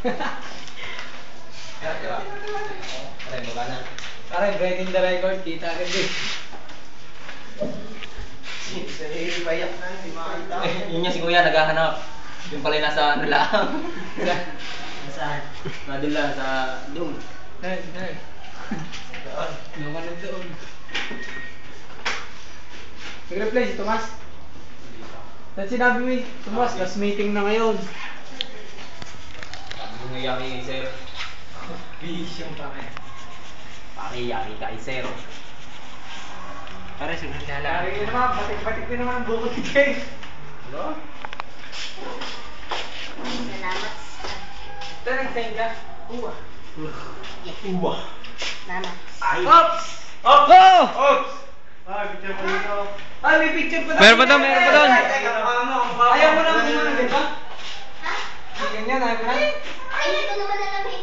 Aray, baba na. Aray, breaking the record. Kita agad eh. Bayak na, hindi makakita. Yun yung si Kuya, naghahanap. Yung pala yung nasa ano lang. Saan? Nadun lang sa doon. Doon. Doon ka na doon. Nag-reply si Tomas. Saan sinabi mo eh? Tomas, last meeting na ngayon. Sabi mo nga yaki kay Sir. Bisyong pa kayo. Paki-yaki kay Sir. Pare, sunod na lang. Pare yun naman, batik-batik din naman ang buko ni Jay. Ano? Salamat. Ito, nag-sign ka? Uwa. Uwa. Salamat. Ay. Ops! Ops! Oh! Ops! Ah, picture ko dito. Ay, may picture pa daw. Meron pa doon, meron pa doon. Ayaw mo naman yung di ba? Ha? Ganyan, ayaw mo na. Ay, hindi ko naman alam eh.